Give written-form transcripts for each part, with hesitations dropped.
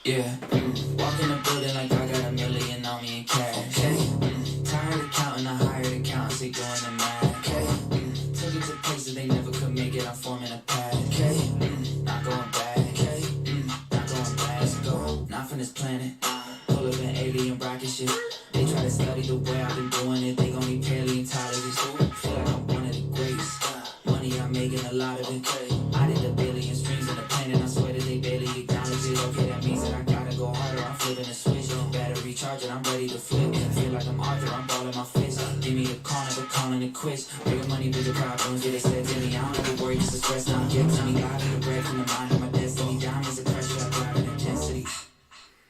Yeah, walk in the building like I got $1 million on me in cash. Tired of counting, I hired accountants, they doing the math. Took it to places they never could make it, I'm forming a path. Not going back, not going back. Let's go, not from this planet. Pull up an alien rocket ship. They try to study the way I've been doing it, they gon' need paleontologists. Feel like I'm one of the greats. Money, I'm making a lot of it. I did a billion streams in the planet, I swear that they barely acknowledge it. Okay, that means that I gotta go harder, I'm flipping a switch. Battery charging, I'm ready to flip. Feel like I'm Arthur, I'm balling my fist. Give me the corner, but calling it quits. Bigger money, bigger problems, yeah, they said to me. I don't ever worry, just the stress now. Give to me, live in the bread from the mind of my destiny. Diamonds of pressure, I drive in intensity.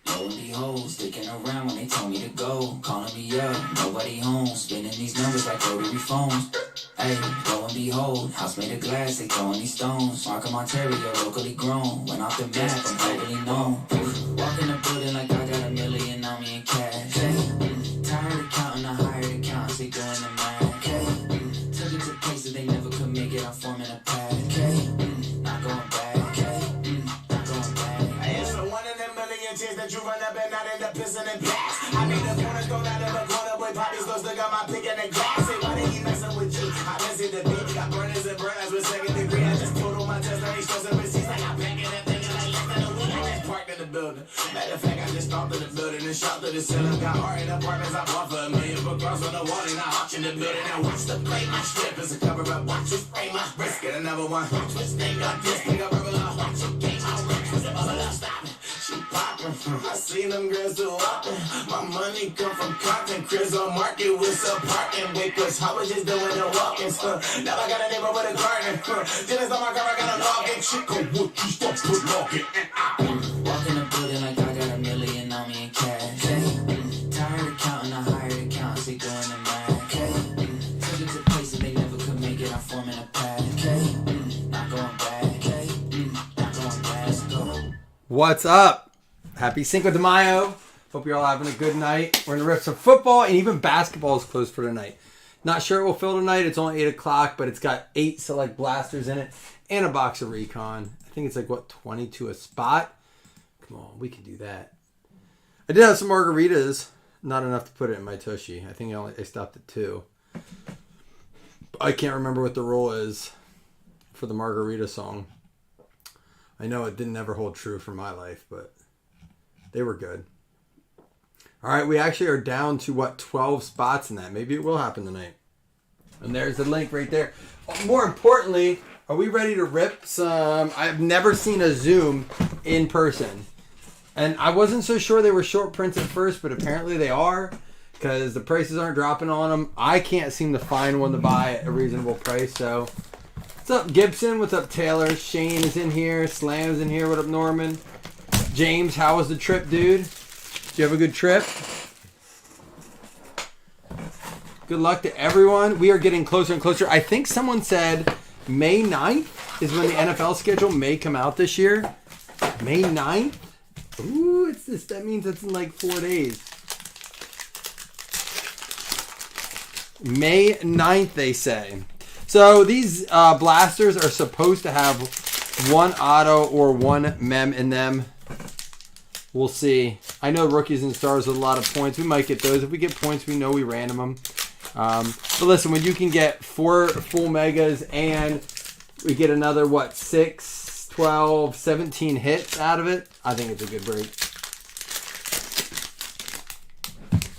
Lo and behold, sticking around when they told me to go. Calling me up, nobody home. Spinning these numbers like rotary phones. Hey, lo and behold, house made of glass, they throwing these stones. Markham, Ontario, locally grown. Went off the map, I'm globally known. Walk in the building like I got $1 million on me in cash. Tired of counting, I hired accountants, they doing the math. Took it to places they never could make it, I'm forming a path. Not going back, not going back. It's the one in a million chance that you run up and not end up pissing and pass. I made the cornerstone out of the corner, boy, Poppy's gonna stick on my pick in the grass. Say, why they keep messing with you? I messed the beat, got burners and burners with second degree. I just told my test, I ain't stressing receipts like I'm packing that thing and I left in the wood. I just parked in the building. Matter of fact, I just stomped in the building and shot to the ceiling. Got art in apartments, I bought for $1 million. Put girls on the wall and I hawk in the building. Now watch the play, my strip is a cover up. Watch it spray my wrist, get another one. Watch this thing got this, thing got verbal. Watch it game, my wrist, was the bubble up, stop it. She poppin', I seen them girls do walkin'. My money come from content, Chris on market with some parking. Wait, cause I was just doing the walking stuff. Now I got a neighbor with a garden. Dennis on my car, I got a login. Chico, what you stop, put login. Walk in the building like I got $1 million on me in cash. Tired of counting, I hired accountants, they doing the math. Took it to places they never could make it, I'm forming a path. Not going back, not going back. Let's go. What's up? Happy Cinco de Mayo. Hope you're all having a good night. We're in the rips of football and even basketball is closed for tonight. Not sure it will fill tonight. It's only 8 o'clock, but it's got 8 select blasters in it and a box of Recon. I think it's like, what, 22 a spot? Come on, we can do that. I did have some margaritas. Not enough to put it in my Tushy. I think I stopped at 2. I can't remember what the rule is for the margarita song. I know it didn't ever hold true for my life, but they were good. All right, we actually are down to, 12 spots in that. Maybe it will happen tonight. And there's the link right there. More importantly, are we ready to rip some... I've never seen a Zoom in person. And I wasn't so sure they were short prints at first, but apparently they are because the prices aren't dropping on them. I can't seem to find one to buy at a reasonable price, so... What's up, Gibson? What's up, Taylor? Shane is in here. Slam's in here. What up, Norman? James, how was the trip, dude? Did you have a good trip? Good luck to everyone. We are getting closer and closer. I think someone said May 9th is when the NFL schedule may come out this year. May 9th? Ooh, it's this. That means it's in like 4 days. May 9th, they say. So these blasters are supposed to have one auto or one mem in them. We'll see. I know rookies and stars with a lot of points. We might get those. If we get points, we know we random them. But listen, when you can get 4 full megas and we get another, 6, 12, 17 hits out of it, I think it's a good break.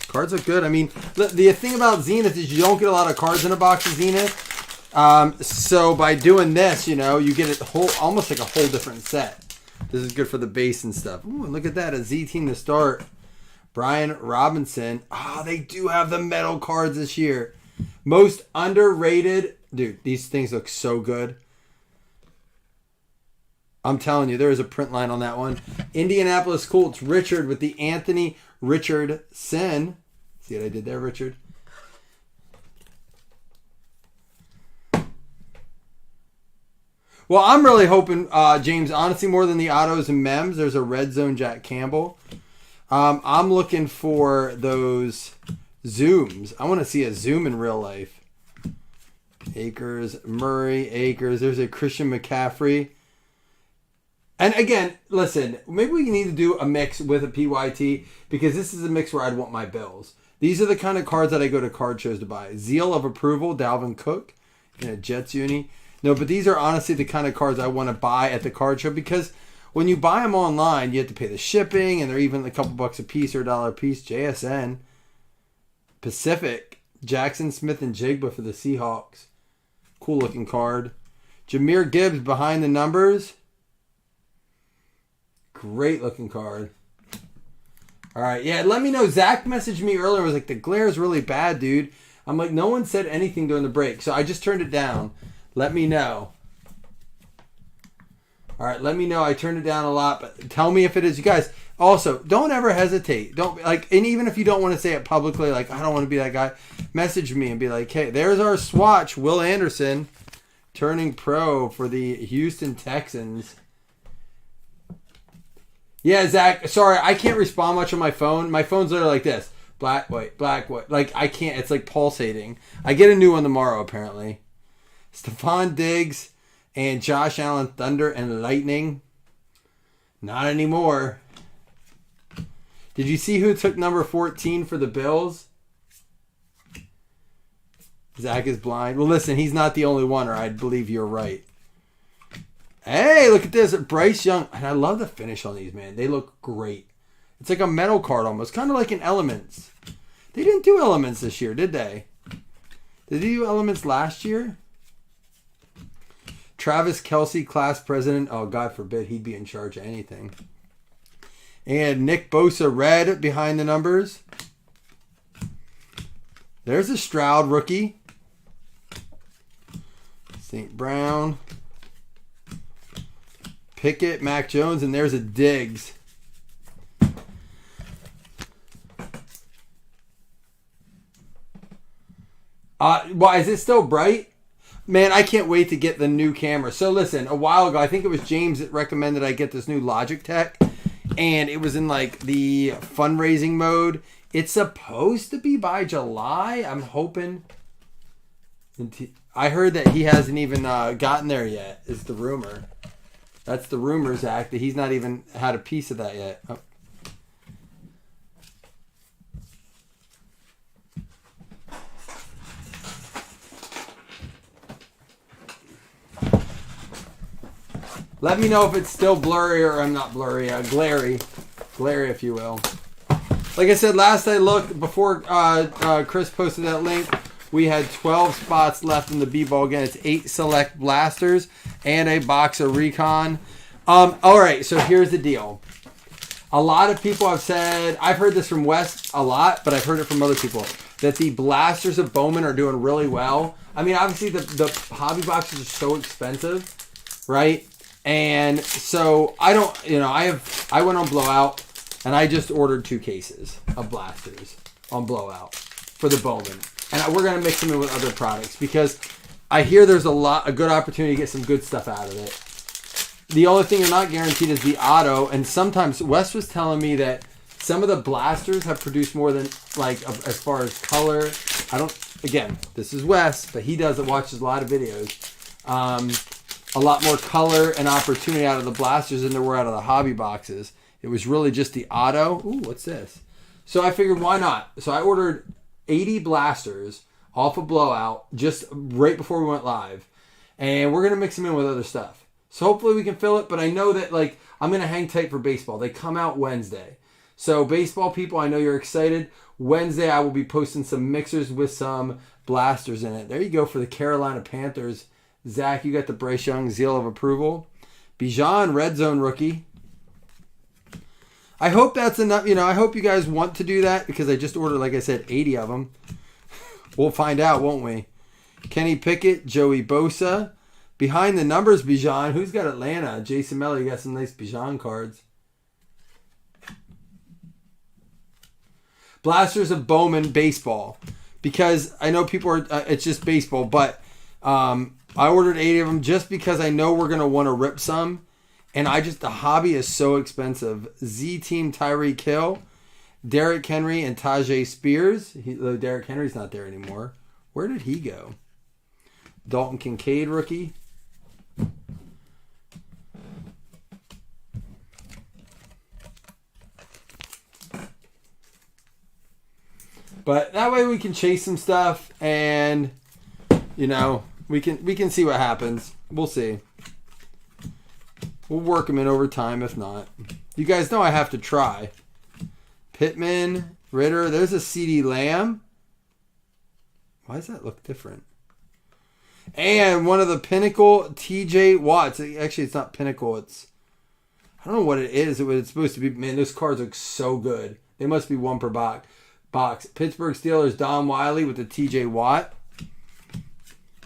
Cards look good. I mean, the thing about Zenith is you don't get a lot of cards in a box of Zenith. So by doing this, you get almost like a whole different set. This is good for the base and stuff. Ooh, look at that. A Z team to start. Brian Robinson. They do have the metal cards this year. Most underrated. Dude, these things look so good. I'm telling you, there is a print line on that one. Indianapolis Colts. Richard with the Anthony Richardson. See what I did there, Richard? Well, I'm really hoping, James, honestly, more than the autos and mems, there's a red zone Jack Campbell. I'm looking for those zooms. I want to see a zoom in real life. Akers, Murray, Akers. There's a Christian McCaffrey. And again, listen, maybe we need to do a mix with a PYT because this is a mix where I'd want my Bills. These are the kind of cards that I go to card shows to buy. Zeal of Approval, Dalvin Cook in a Jets uni. No, but these are honestly the kind of cards I want to buy at the card show because when you buy them online, you have to pay the shipping and they're even a couple bucks a piece or $1 a piece. JSN, Pacific, Jackson Smith and Jigba for the Seahawks. Cool looking card. Jahmyr Gibbs behind the numbers. Great looking card. All right, yeah, let me know. Zach messaged me earlier. Was like, the glare is really bad, dude. I'm like, no one said anything during the break, so I just turned it down. Let me know. All right, let me know. I turned it down a lot, but tell me if it is. You guys, also, don't ever hesitate. Don't like, and even if you don't want to say it publicly, like, I don't want to be that guy, message me and be like, hey, there's our swatch. Will Anderson turning pro for the Houston Texans. Yeah, Zach, sorry, I can't respond much on my phone. My phone's literally like this. Black, white, black, white. Like, I can't. It's like pulsating. I get a new one tomorrow, apparently. Stephon Diggs and Josh Allen, Thunder and Lightning. Not anymore. Did you see who took number 14 for the Bills? Zach is blind. Well, listen, he's not the only one, or I'd believe you're right. Hey, look at this. Bryce Young. And I love the finish on these, man. They look great. It's like a metal card almost. Kind of like an Elements. They didn't do Elements this year, did they? Did they do Elements last year? Travis Kelce, class president. Oh, God forbid he'd be in charge of anything. And Nick Bosa, red behind the numbers. There's a Stroud rookie. St. Brown. Pickett, Mac Jones, and there's a Diggs. Why is it still bright? Man, I can't wait to get the new camera. So listen, a while ago, I think it was James that recommended I get this new Logitech, and it was in like the fundraising mode. It's supposed to be by July. I'm hoping. I heard that he hasn't even gotten there yet, is the rumor. That's the rumor, Zach, that he's not even had a piece of that yet. Oh. Let me know if it's still blurry or I'm not blurry. Glary, if you will. Like I said, last I looked, before Chris posted that link, we had 12 spots left in the B-Ball. Again, it's 8 select blasters and a box of Recon. All right, so here's the deal. A lot of people have said, I've heard this from Wes a lot, but I've heard it from other people, that the blasters of Bowman are doing really well. I mean, obviously the hobby boxes are so expensive, right? And so I don't, I went on Blowout and I just ordered 2 cases of blasters on Blowout for the Bowman. And we're going to mix them in with other products because I hear there's a good opportunity to get some good stuff out of it. The only thing you're not guaranteed is the auto. And sometimes Wes was telling me that some of the blasters have produced more than, like, as far as color. Again, this is Wes, but he watches a lot of videos. A lot more color and opportunity out of the blasters than there were out of the hobby boxes. It was really just the auto. Ooh, what's this? So I figured, why not? So I ordered 80 blasters off of Blowout just right before we went live. And we're going to mix them in with other stuff. So hopefully we can fill it. But I know that, like, I'm going to hang tight for baseball. They come out Wednesday. So baseball people, I know you're excited. Wednesday I will be posting some mixers with some blasters in it. There you go for the Carolina Panthers. Zach, you got the Bryce Young seal of approval. Bijan, red zone rookie. I hope that's enough. I hope you guys want to do that because I just ordered, like I said, 80 of them. We'll find out, won't we? Kenny Pickett, Joey Bosa. Behind the numbers, Bijan. Who's got Atlanta? Jason Melly, you got some nice Bijan cards. Blasters of Bowman baseball. Because I know people are, it's just baseball, but I ordered 80 of them just because I know we're going to want to rip some. And the hobby is so expensive. Z-Team Tyreek Hill, Derrick Henry, and Tajay Spears. Derrick Henry's not there anymore. Where did he go? Dalton Kincaid rookie. But that way we can chase some stuff and, you know, we can see what happens. We'll see. We'll work them in over time if not. You guys know I have to try. Pittman, Ritter. There's a CeeDee Lamb. Why does that look different? And one of the Pinnacle TJ Watts. Actually, it's not Pinnacle. It's, I don't know what it is. It's supposed to be. Man, those cards look so good. They must be one per box. Pittsburgh Steelers, Don Wiley with the TJ Watt.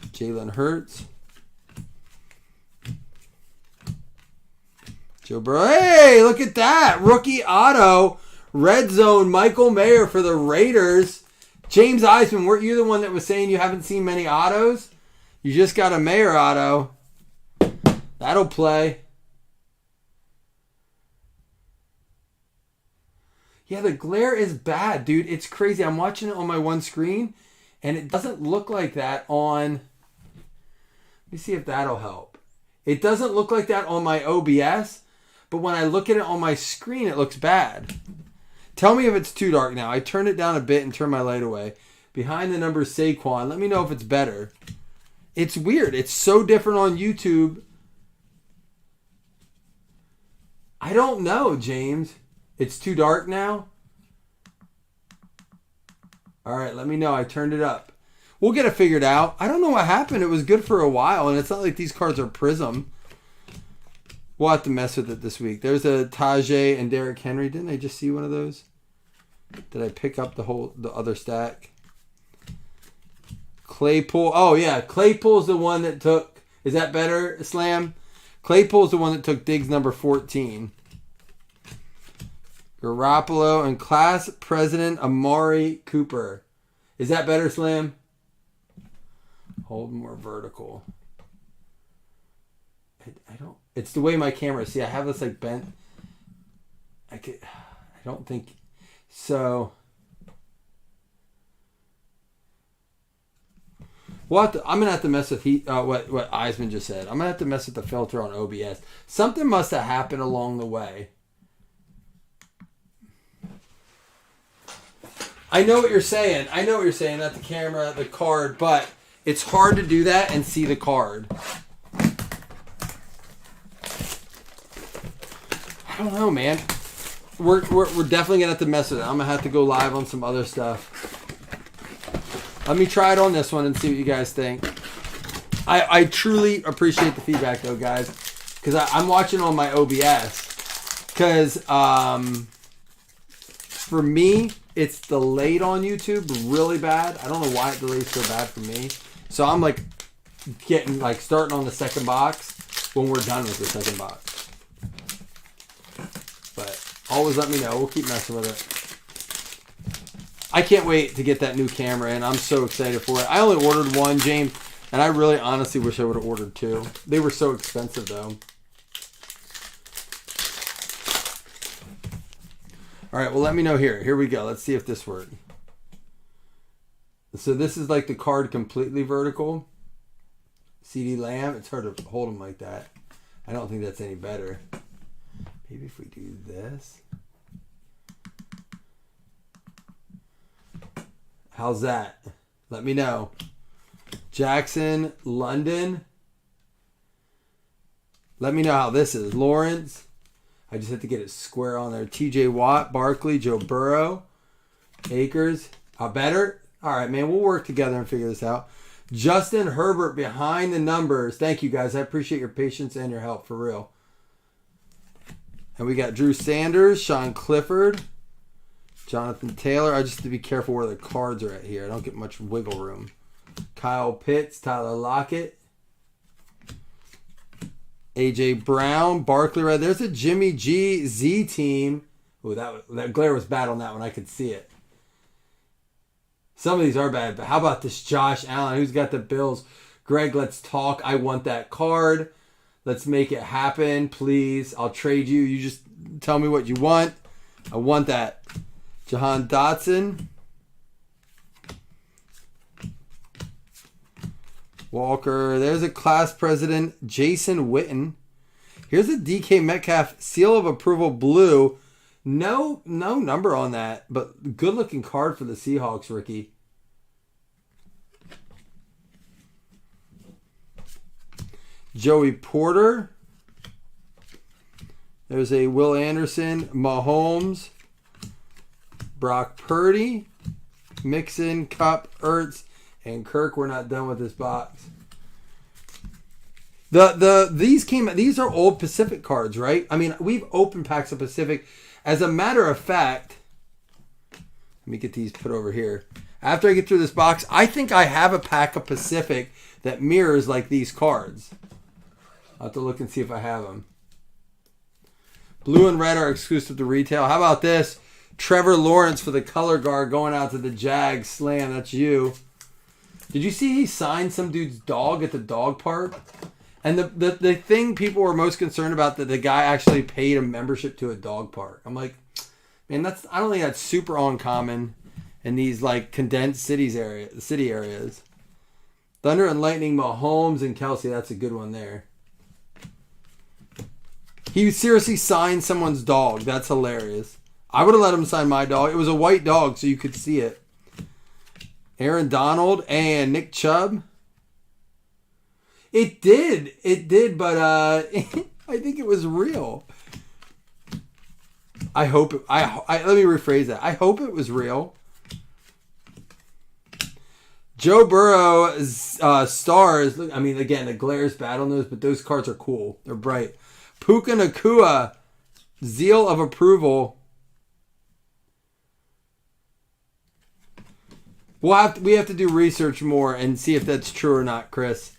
Jalen Hurts. Joe Burrow. Hey, look at that. Rookie auto. Red zone. Michael Mayer for the Raiders. James Eisman, weren't you the one that was saying you haven't seen many autos? You just got a Mayer auto. That'll play. Yeah, the glare is bad, dude. It's crazy. I'm watching it on my one screen, and it doesn't look like that on... Let me see if that'll help. It doesn't look like that on my OBS, but when I look at it on my screen, it looks bad. Tell me if it's too dark now. I turned it down a bit and turned my light away. Behind the number Saquon. Let me know if it's better. It's weird. It's so different on YouTube. I don't know, James. It's too dark now? All right, let me know. I turned it up. We'll get it figured out. I don't know what happened. It was good for a while, and it's not like these cards are Prism. We'll have to mess with it this week. There's a Tajay and Derrick Henry. Didn't I just see one of those? Did I pick up the other stack? Claypool. Oh, yeah. Claypool's the one that took... Is that better, Slam? Claypool's the one that took Diggs number 14. Garoppolo and class president Amari Cooper. Is that better, Slam? Hold more vertical. I don't... It's the way my camera... See, I have this like bent... I don't think... So... I'm going to have to mess with what Eisman just said. I'm going to have to mess with the filter on OBS. Something must have happened along the way. I know what you're saying. Not the camera, the card, but it's hard to do that and see the card. I don't know, man. We're definitely going to have to mess with it. I'm going to have to go live on some other stuff. Let me try it on this one and see what you guys think. I truly appreciate the feedback, though, guys. Because I'm watching on my OBS. Because for me, it's delayed on YouTube really bad. I don't know why it delays so bad for me. So I'm like starting on the second box when we're done with the second box. But always let me know. We'll keep messing with it. I can't wait to get that new camera in. I'm so excited for it. I only ordered one, James, and I really honestly wish I would have ordered two. They were so expensive, though. All right, well, let me know here. Here we go. Let's see if this works. So this is like the card completely vertical. CeeDee Lamb. It's hard to hold them like that. I don't think that's any better. Maybe if we do this. How's that? Let me know. Jackson, London. Let me know how this is. Lawrence. I just have to get it square on there. TJ Watt, Barkley, Joe Burrow, Akers. Better? All right, man. We'll work together and figure this out. Justin Herbert behind the numbers. Thank you, guys. I appreciate your patience and your help, for real. And we got Drew Sanders, Sean Clifford, Jonathan Taylor. I just have to be careful where the cards are at here. I don't get much wiggle room. Kyle Pitts, Tyler Lockett, AJ Brown, Barkley. Right there's a Jimmy G Z team. Oh, that glare was bad on that one. I could see it. Some of these are bad, but how about this Josh Allen? Who's got the Bills? Greg, let's talk. I want that card. Let's make it happen, please. I'll trade you. You just tell me what you want. I want that. Jahan Dotson. Walker. There's a class president, Jason Witten. Here's a DK Metcalf seal of approval blue. No number on that, but good looking card for the Seahawks, Ricky. Joey Porter. There's a Will Anderson, Mahomes, Brock Purdy, Mixon, Kupp, Ertz, and Kirk. We're not done with this box. These are old Pacific cards, right? I mean, we've opened packs of Pacific. As a matter of fact, let me get these put over here. After I get through this box, I think I have a pack of Pacific that mirrors like these cards. I'll have to look and see if I have them. Blue and red are exclusive to retail. How about this? Trevor Lawrence for the color guard going out to the Jags. Slam, that's you. Did you see he signed some dude's dog at the dog park? And the thing people were most concerned about, that the guy actually paid a membership to a dog park. I'm like, man, I don't think that's super uncommon in these like condensed city areas. Thunder and Lightning, Mahomes and Kelsey. That's a good one there. He seriously signed someone's dog. That's hilarious. I would have let him sign my dog. It was a white dog, so you could see it. Aaron Donald and Nick Chubb. It did, but I think it was real. Let me rephrase that. I hope it was real. Joe Burrow stars. I mean, again, the glares bad on those, but those cards are cool. They're bright. Puka Nacua, Zeal of Approval. We have to do research more and see if that's true or not, Chris.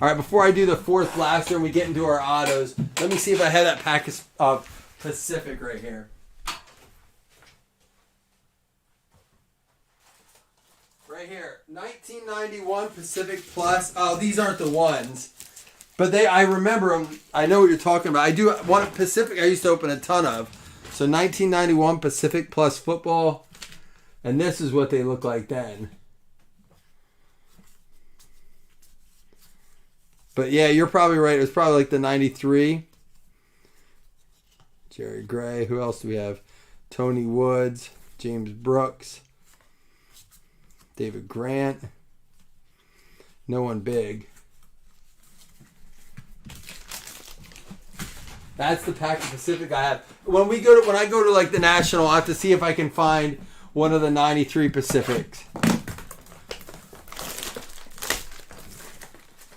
All right, before I do the fourth blaster and we get into our autos, let me see if I have that pack of Pacific right here. Right here, 1991 Pacific Plus. Oh, these aren't the ones. But I remember them. I know what you're talking about. I do one Pacific I used to open a ton of. So 1991 Pacific Plus football. And this is what they look like then. But yeah, you're probably right. It was probably like the 93. Jerry Gray. Who else do we have? Tony Woods. James Brooks. David Grant. No one big. That's the pack of Pacific I have. When I go to like the National, I have to see if I can find one of the 93 Pacifics.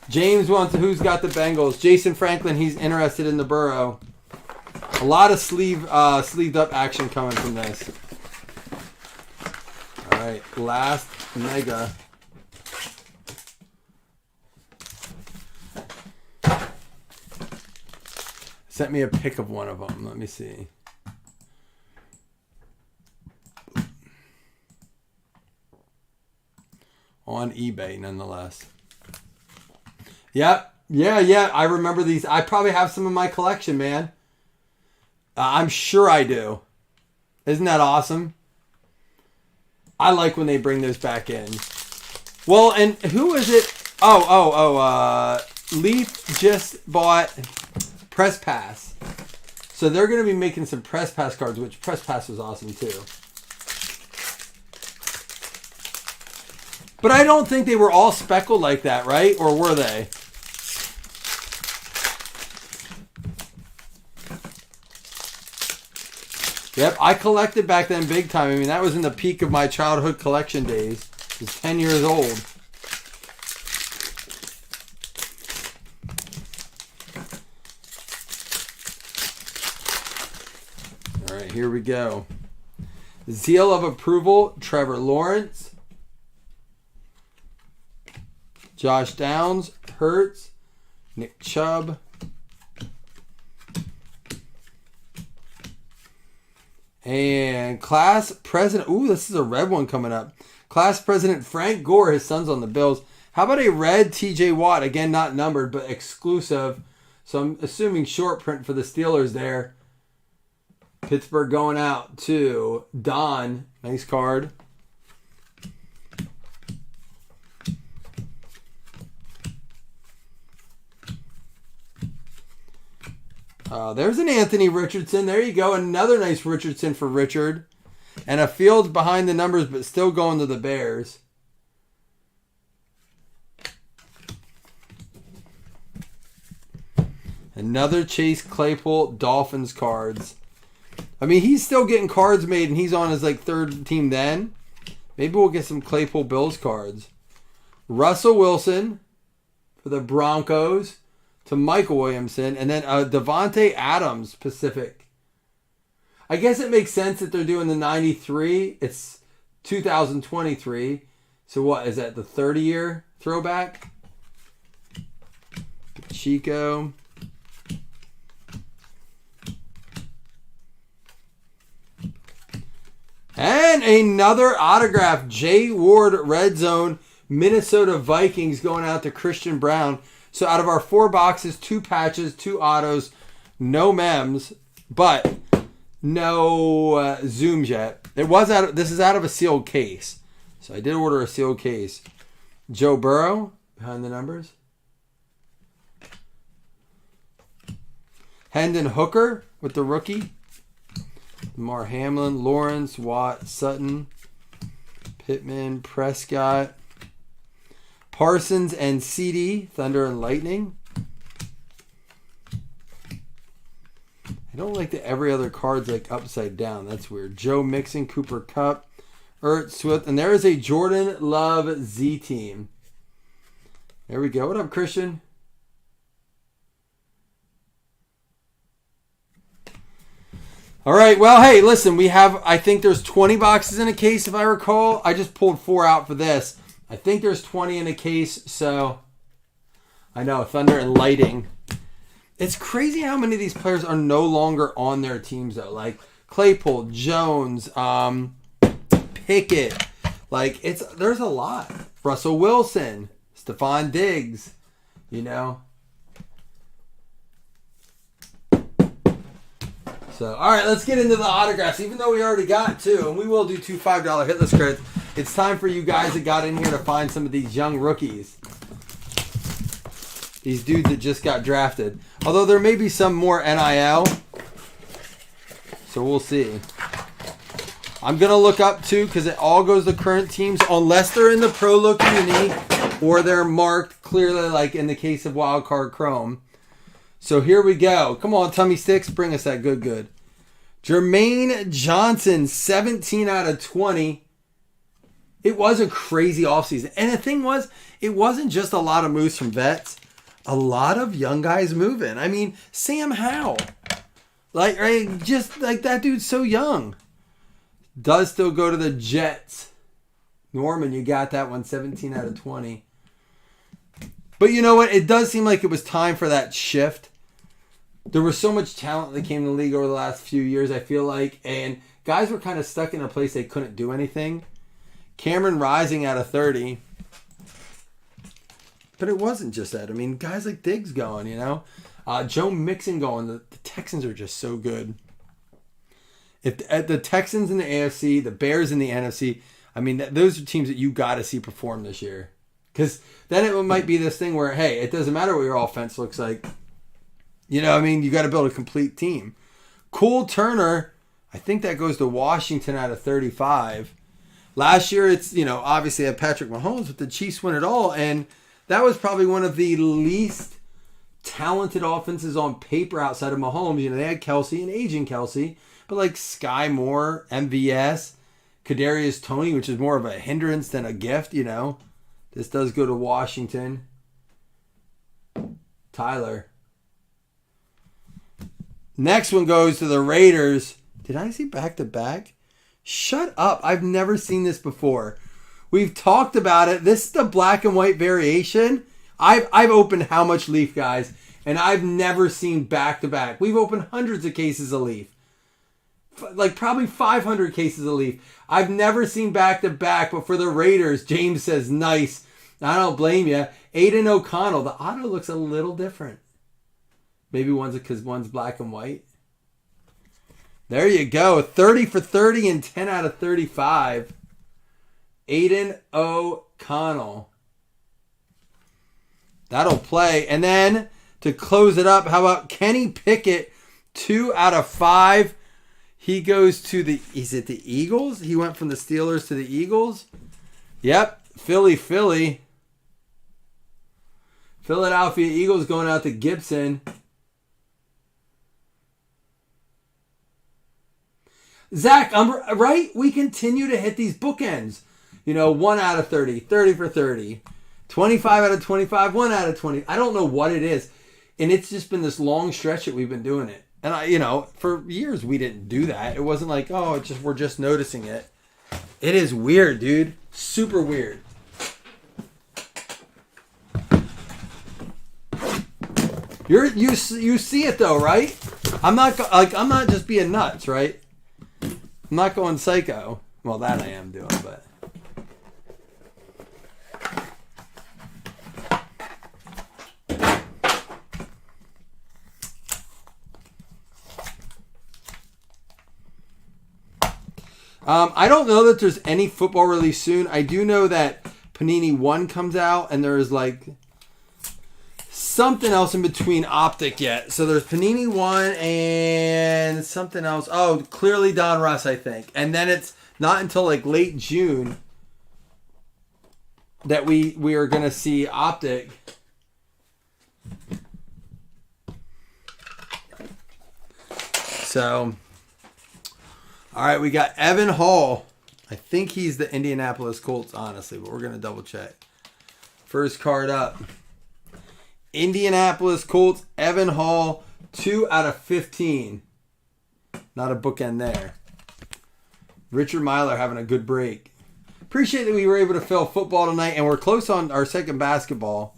James wants to, who's got the Bengals? Jason Franklin, he's interested in the Burrow. A lot of sleeved up action coming from this. All right, last mega. Sent me a pic of one of them. Let me see. On eBay, nonetheless. Yep. Yeah. I remember these. I probably have some in my collection, man. I'm sure I do. Isn't that awesome? I like when they bring those back in. Well, and who is it? Leaf just bought Press Pass. So they're going to be making some Press Pass cards, which Press Pass was awesome too. But I don't think they were all speckled like that, right? Or were they? Yep, I collected back then big time. I mean, that was in the peak of my childhood collection days. I was 10 years old. All right, here we go. Zeal of Approval, Trevor Lawrence. Josh Downs, Hurts, Nick Chubb. And Class President, ooh, this is a red one coming up. Class President Frank Gore, his son's on the Bills. How about a red TJ Watt? Again, not numbered, but exclusive. So I'm assuming short print for the Steelers there. Pittsburgh going out to Don. Nice card. There's an Anthony Richardson. There you go. Another nice Richardson for Richard. And a Fields behind the numbers, but still going to the Bears. Another Chase Claypool Dolphins cards. I mean, he's still getting cards made, and he's on his like third team then. Maybe we'll get some Claypool Bills cards. Russell Wilson for the Broncos to Michael Williamson. And then Devontae Adams Pacific. I guess it makes sense that they're doing the 93. It's 2023. So what, is that the 30-year throwback? Chico. And another autograph. Jay Ward, Red Zone, Minnesota Vikings going out to Christian Brown. So out of our 4 boxes, 2 patches, 2 autos, no mems, but no zooms yet. This is out of a sealed case. So I did order a sealed case. Joe Burrow behind the numbers. Hendon Hooker with the rookie. Lamar Hamlin, Lawrence, Watt, Sutton, Pittman, Prescott, Parsons and CD, Thunder and Lightning. I don't like that every other card's like upside down. That's weird. Joe Mixon, Cooper Kupp, Ertz, Swift, and there is a Jordan Love Z team. There we go. What up, Christian? All right, well, hey, listen, I think there's 20 boxes in a case, if I recall. I just pulled 4 out for this. I think there's 20 in a case, so I know, Thunder and Lighting. It's crazy how many of these players are no longer on their teams, though. Like Claypool, Jones, Pickett. Like, there's a lot. Russell Wilson, Stephon Diggs, you know. So, all right, let's get into the autographs. Even though we already got 2, and we will do 2 $5 hitless credits, it's time for you guys that got in here to find some of these young rookies. These dudes that just got drafted. Although there may be some more NIL. So we'll see. I'm going to look up, too, because it all goes to current teams, unless they're in the Pro Look Unique or they're marked clearly, like in the case of Wildcard Chrome. So here we go. Come on, Tummy Sticks. Bring us that good. Jermaine Johnson, 17 out of 20. It was a crazy offseason. And the thing was, it wasn't just a lot of moves from vets. A lot of young guys moving. I mean, Sam Howell. Like, right, just like that dude's so young. Does still go to the Jets. Norman, you got that one, 17 out of 20. But you know what? It does seem like it was time for that shift. There was so much talent that came to the league over the last few years, I feel like. And guys were kind of stuck in a place they couldn't do anything. Cameron Rising out of 30. But it wasn't just that. I mean, guys like Diggs going, you know. Joe Mixon going. The Texans are just so good. If the Texans in the AFC, the Bears in the NFC, I mean, those are teams that you got to see perform this year. Because then it might be this thing where, hey, it doesn't matter what your offense looks like. You know what I mean? You got to build a complete team. Cole Turner, I think that goes to Washington out of 35. Last year, it's, you know, obviously had Patrick Mahomes, but the Chiefs win it all. And that was probably one of the least talented offenses on paper outside of Mahomes. You know, they had Kelsey and aging Kelsey. But like Sky Moore, MVS, Kadarius Toney, which is more of a hindrance than a gift, you know. This does go to Washington. Tyler. Next one goes to the Raiders. Did I see back-to-back? Shut up. I've never seen this before. We've talked about it. This is the black and white variation. I've opened how much Leaf, guys? And I've never seen back-to-back. We've opened hundreds of cases of Leaf. Like probably 500 cases of Leaf. I've never seen back-to-back, but for the Raiders, James says nice. I don't blame you. Aiden O'Connell. The auto looks a little different. Maybe because one's black and white. There you go. 30 for 30 and 10 out of 35. Aiden O'Connell. That'll play. And then to close it up, how about Kenny Pickett 2 out of 5. He goes to the, is it the Eagles? He went from the Steelers to the Eagles. Yep. Philly. Philadelphia Eagles going out to Gibson. Zach, I'm right. We continue to hit these bookends. 1 out of 30, 30 for 30, 25 out of 25, 1 out of 20. I don't know what it is. And it's just been this long stretch that we've been doing it. And for years we didn't do that. It wasn't like, we're just noticing it. It is weird, dude. Super weird. You see it though, right? I'm not just being nuts, right? I'm not going psycho. Well, that I am doing, but. I don't know that there's any football release soon. I do know that Panini 1 comes out, and there's something else in between Optic yet. So there's Panini 1 and something else. Oh, clearly Don Russ, I think. And then it's not until late June that we are going to see Optic. So... all right, we got Evan Hall. I think he's the Indianapolis Colts, honestly, but we're going to double check. First card up. Indianapolis Colts, Evan Hall, 2 out of 15. Not a bookend there. Richard Myler having a good break. Appreciate that we were able to fill football tonight, and we're close on our second basketball.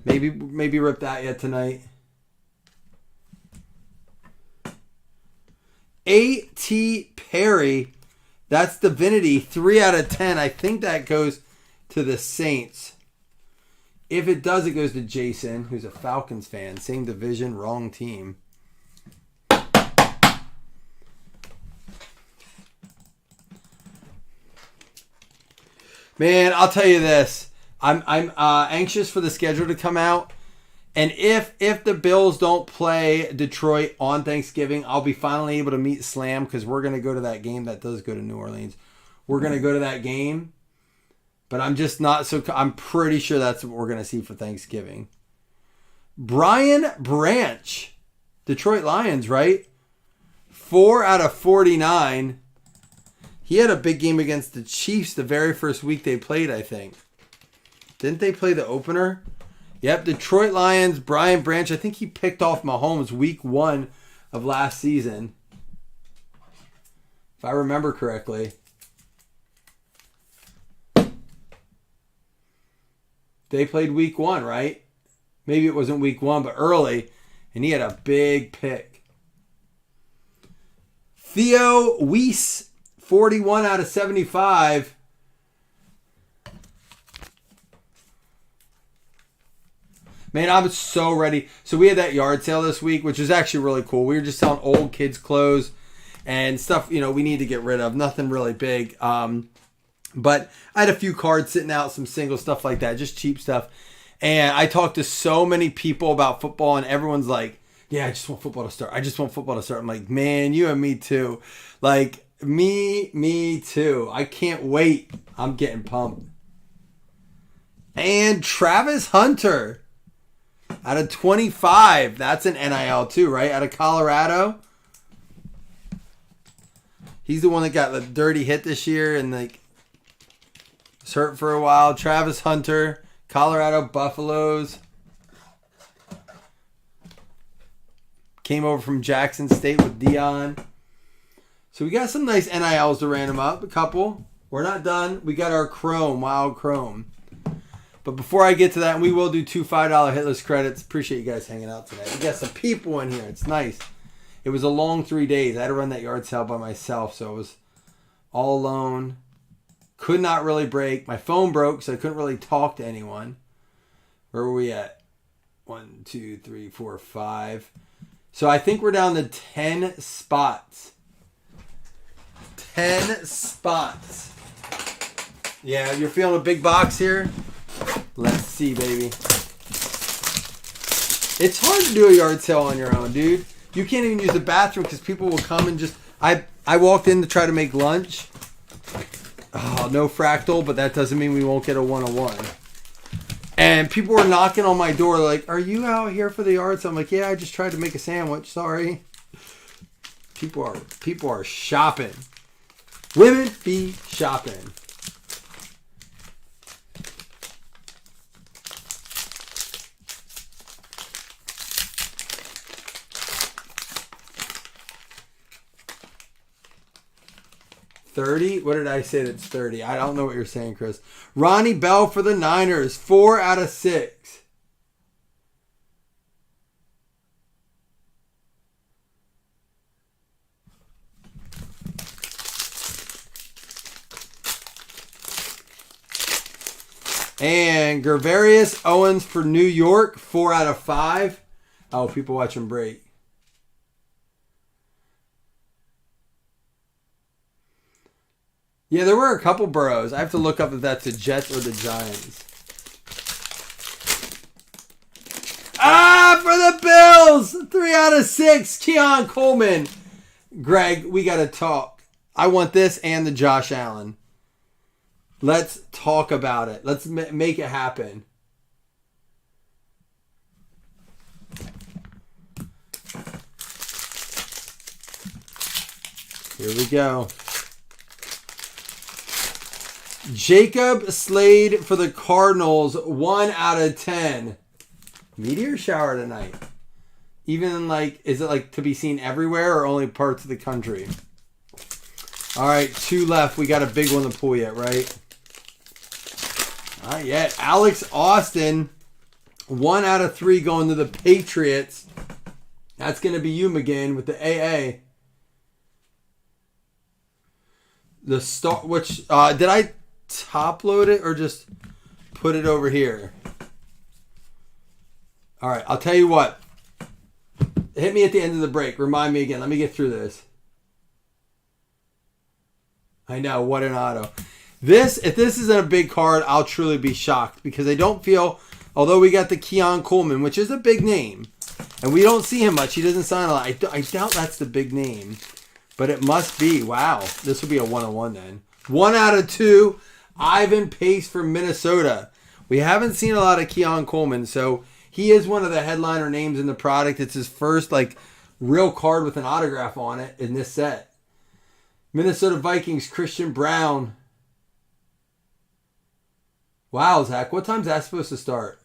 Maybe rip that yet tonight. A.T. Perry, that's Divinity, 3 out of 10. I think that goes to the Saints. If it does, it goes to Jason, who's a Falcons fan. Same division, wrong team. Man, I'll tell you this. I'm anxious for the schedule to come out. And if the Bills don't play Detroit on Thanksgiving, I'll be finally able to meet Slam because we're going to go to that game. That does go to New Orleans. We're going to go to that game. But I'm just not so... I'm pretty sure that's what we're going to see for Thanksgiving. Brian Branch. Detroit Lions, right? 4 out of 49. He had a big game against the Chiefs the very first week they played, I think. Didn't they play the opener? Yep, Detroit Lions, Brian Branch. I think he picked off Mahomes week 1 of last season. If I remember correctly. They played week 1, right? Maybe it wasn't week 1, but early. And he had a big pick. Theo Weiss, 41 out of 75. Man, I'm so ready. So we had that yard sale this week, which is actually really cool. We were just selling old kids' clothes and stuff, we need to get rid of. Nothing really big. But I had a few cards sitting out, some single stuff like that, just cheap stuff. And I talked to so many people about football, and everyone's like, yeah, I just want football to start. I just want football to start. I'm like, man, you and me too. Me too. I can't wait. I'm getting pumped. And Travis Hunter. Out of 25, that's an NIL too, right? Out of Colorado. He's the one that got the dirty hit this year and was hurt for a while. Travis Hunter, Colorado Buffaloes. Came over from Jackson State with Dion. So we got some nice NILs to random up, a couple. We're not done. We got our Chrome, Wild Chrome. But before I get to that, we will do 2 $5 hitless credits. Appreciate you guys hanging out today. We got some people in here. It's nice. It was a long 3 days. I had to run that yard sale by myself, so it was all alone. Could not really break. My phone broke, so I couldn't really talk to anyone. Where were we at? 1, 2, 3, 4, 5. So I think we're down to 10 spots. 10 spots. Yeah, you're feeling a big box here? Let's see, baby. It's hard to do a yard sale on your own, dude. You can't even use the bathroom because people will come and just... I walked in to try to make lunch. Oh, no fractal, but that doesn't mean we won't get a 101. And people were knocking on my door like, are you out here for the arts? I'm like, yeah, I just tried to make a sandwich. Sorry. People are shopping. Women be shopping. $30? What did I say that's 30? I don't know what you're saying, Chris. Ronnie Bell for the Niners. 4 out of 6. And Gervarius Owens for New York. 4 out of 5. Oh, people watching break. Yeah, there were a couple Burrows. I have to look up if that's the Jets or the Giants. For the Bills! 3 out of 6. Keon Coleman. Greg, we got to talk. I want this and the Josh Allen. Let's talk about it. Let's make it happen. Here we go. Jacob Slade for the Cardinals, 1 out of 10. Meteor shower tonight. Even like, is it like to be seen everywhere or only parts of the country? All right, 2 left. We got a big one to pull yet, right? Not yet. Alex Austin, 1 out of 3 going to the Patriots. That's going to be you, McGinn, with the AA. The star, which, did I top load it or just put it over here? All right, I'll tell you what. Hit me at the end of the break. Remind me again. Let me get through this. I know, what an auto. If this isn't a big card, I'll truly be shocked because I don't feel, although we got the Keon Coleman, which is a big name, and we don't see him much. He doesn't sign a lot. I doubt that's the big name, but it must be. Wow, this will be a 101 then. 1 out of 2. Ivan Pace from Minnesota. We haven't seen a lot of Keon Coleman, so he is one of the headliner names in the product. It's his first like real card with an autograph on it in this set. Minnesota Vikings, Christian Brown. Wow, Zach, what time's that supposed to start?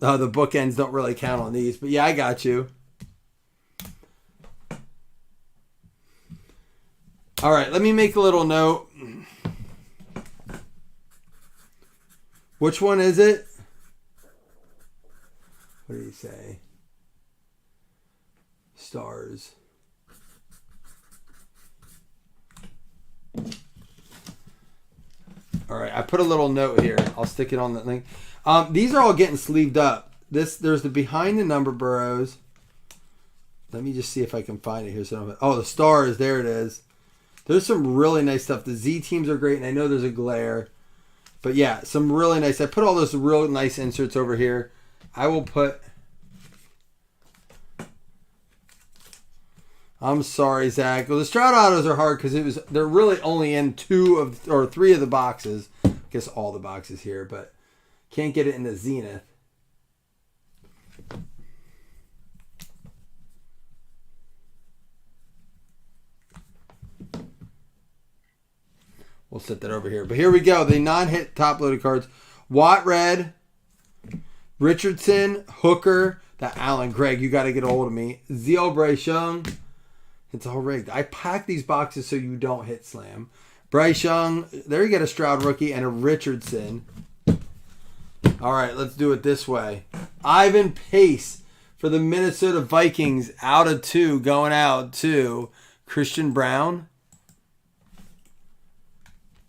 Oh, the bookends don't really count on these, but yeah, I got you. All right, let me make a little note. Which one is it? What did he say? Stars. All right, I put a little note here. I'll stick it on the link. These are all getting sleeved up. There's the behind the number Burrows. Let me just see if I can find it here. Oh, the stars. There it is. There's some really nice stuff. The Z teams are great, and I know there's a glare. But yeah, some really nice. I put all those real nice inserts over here. I will put... I'm sorry, Zach. Well, the Stroud autos are hard because they're really only in 2 or 3 of the boxes. I guess all the boxes here, but can't get it in the Zenith. We'll set that over here. But here we go. The non-hit top-loaded cards. Watt Red, Richardson, Hooker, that Allen. Greg, you got to get a hold of me. Zio Bryce Young. It's all rigged. I pack these boxes so you don't hit slam. Bryce Young. There you get a Stroud rookie and a Richardson. All right, let's do it this way. Ivan Pace for the Minnesota Vikings. Out of 2. Going out to Christian Brown.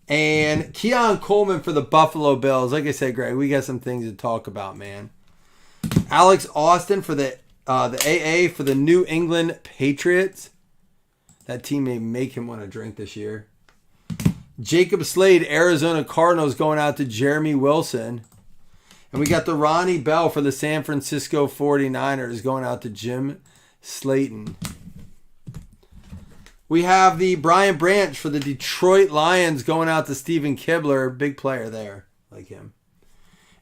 And Keon Coleman for the Buffalo Bills. Like I said, Greg, we got some things to talk about, man. Alex Austin for the AA for the New England Patriots. That team may make him want to drink this year. Jacob Slade, Arizona Cardinals, going out to Jeremy Wilson. And we got the Ronnie Bell for the San Francisco 49ers going out to Jim Slayton. We have the Brian Branch for the Detroit Lions going out to Steven Kibler. Big player there, like him.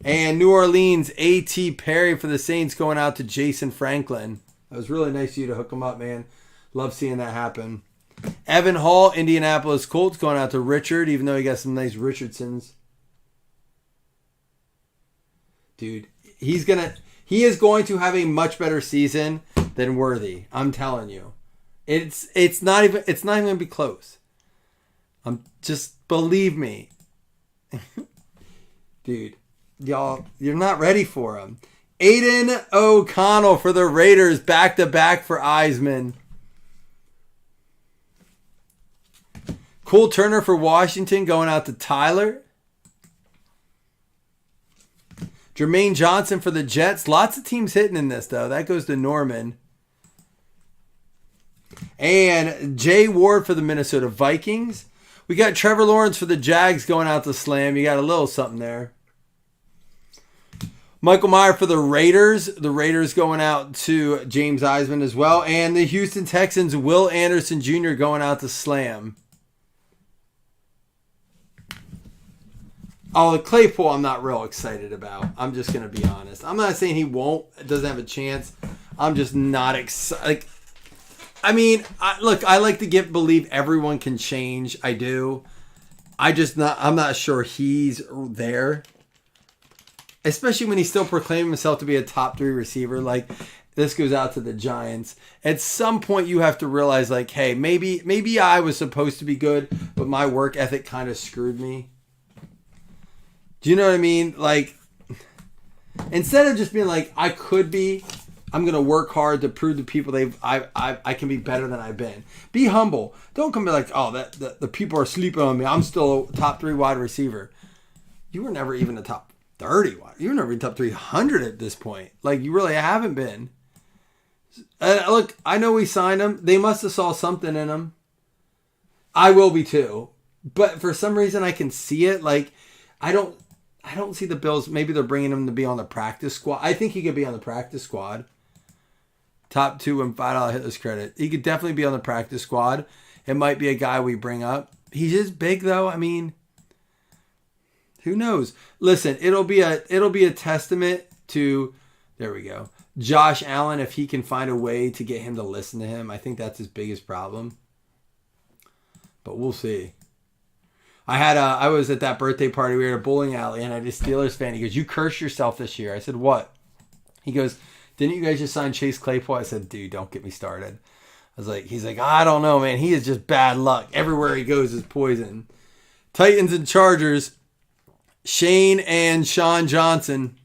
And New Orleans, A.T. Perry for the Saints going out to Jason Franklin. That was really nice of you to hook him up, man. Love seeing that happen. Evan Hall, Indianapolis Colts, going out to Richard, even though he got some nice Richardsons. Dude, he is going to have a much better season than Worthy. I'm telling you. It's not even going to be close. Just believe me. Dude, y'all, you're not ready for him. Aiden O'Connell for the Raiders, back-to-back for Eisman. Cole Turner for Washington going out to Tyler. Jermaine Johnson for the Jets. Lots of teams hitting in this, though. That goes to Norman. And Jay Ward for the Minnesota Vikings. We got Trevor Lawrence for the Jags going out to Slam. You got a little something there. Michael Meyer for the Raiders. The Raiders going out to James Eisman as well. And the Houston Texans, Will Anderson Jr. going out to Slam. Oh, the Claypool I'm not real excited about. I'm just going to be honest. I'm not saying he doesn't have a chance. I'm just not excited. Like, I mean, I like to believe everyone can change. I do. I'm not sure he's there. Especially when he's still proclaiming himself to be a top 3 receiver. Like, this goes out to the Giants. At some point, you have to realize, like, hey, maybe I was supposed to be good, but my work ethic kind of screwed me. Do you know what I mean? Like, instead of just being like, I could be, I'm going to work hard to prove to people I can be better than I've been. Be humble. Don't come be like, oh, the people are sleeping on me. I'm still a top 3 wide receiver. You were never even a top 30 wide. You were never even top 300 at this point. Like, you really haven't been. Look, I know we signed him. They must have saw something in him. I will be too. But for some reason, I can see it. Like, I don't see the Bills. Maybe they're bringing him to be on the practice squad. I think he could be on the practice squad. Top 2 and $5 hitless credit. He could definitely be on the practice squad. It might be a guy we bring up. He's just big though. I mean, who knows? Listen, it'll be a testament to, there we go, Josh Allen, if he can find a way to get him to listen to him. I think that's his biggest problem. But we'll see. I was at that birthday party. We were at a bowling alley, and I had a Steelers fan. He goes, "You cursed yourself this year." I said, "What?" He goes, "Didn't you guys just sign Chase Claypool?" I said, "Dude, don't get me started." He's like, "I don't know, man. He is just bad luck. Everywhere he goes is poison." Titans and Chargers, Shane and Sean Johnson.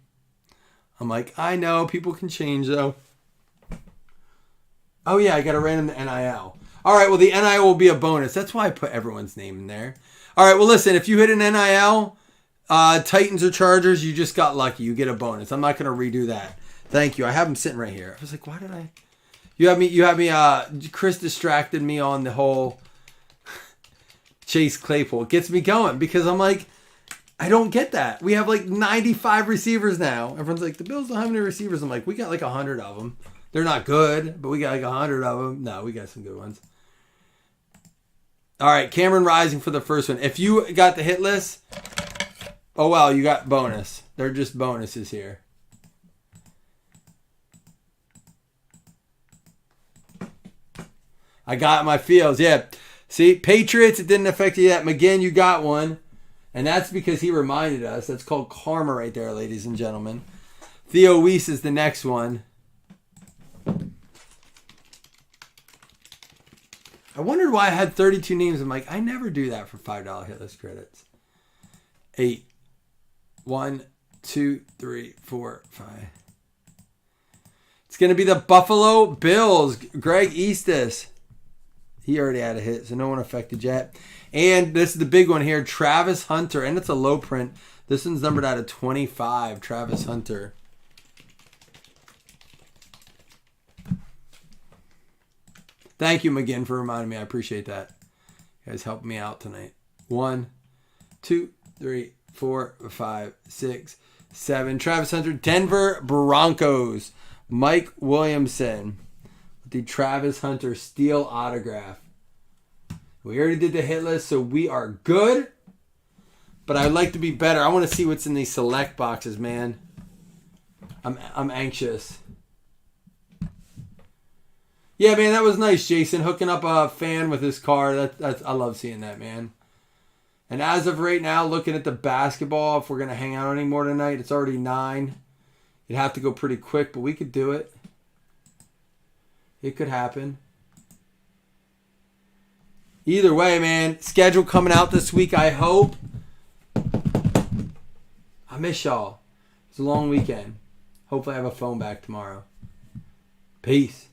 I'm like, I know people can change though. Oh yeah, I got to random the NIL. All right, well the NIL will be a bonus. That's why I put everyone's name in there. All right, well, listen, if you hit an NIL, Titans or Chargers, you just got lucky. You get a bonus. I'm not going to redo that. Thank you. I have them sitting right here. I was like, why did I? You have me, Chris distracted me on the whole Chase Claypool. It gets me going because I'm like, I don't get that. We have like 95 receivers now. Everyone's like, the Bills don't have any receivers. I'm like, we got like 100 of them. They're not good, but we got like 100 of them. No, we got some good ones. All right, Cameron Rising for the first one. If you got the hit list, oh well, you got bonus. They're just bonuses here. I got my feels, yeah. See, Patriots, it didn't affect you yet. McGinn, you got one. And that's because he reminded us. That's called karma right there, ladies and gentlemen. Theo Weiss is the next one. I wondered why I had 32 names. I'm like, I never do that for $5 hitless credits. 8. 1, 2, 3, 4, 5. It's going to be the Buffalo Bills. Greg Eastis. He already had a hit, so no one affected yet. And this is the big one here, Travis Hunter. And it's a low print. This one's numbered out of 25, Travis Hunter. Thank you, McGinn, for reminding me. I appreciate that. You guys helped me out tonight. 1, 2, 3, 4, 5, 6, 7. Travis Hunter, Denver Broncos. Mike Williamson with the Travis Hunter Steel autograph. We already did the hit list, so we are good. But I'd like to be better. I want to see what's in these select boxes, man. I'm anxious. Yeah, man, that was nice, Jason. Hooking up a fan with his car. That's I love seeing that, man. And as of right now, looking at the basketball, if we're going to hang out anymore tonight, it's already 9. You'd have to go pretty quick, but we could do it. It could happen. Either way, man, schedule coming out this week, I hope. I miss y'all. It's a long weekend. Hopefully I have a phone back tomorrow. Peace.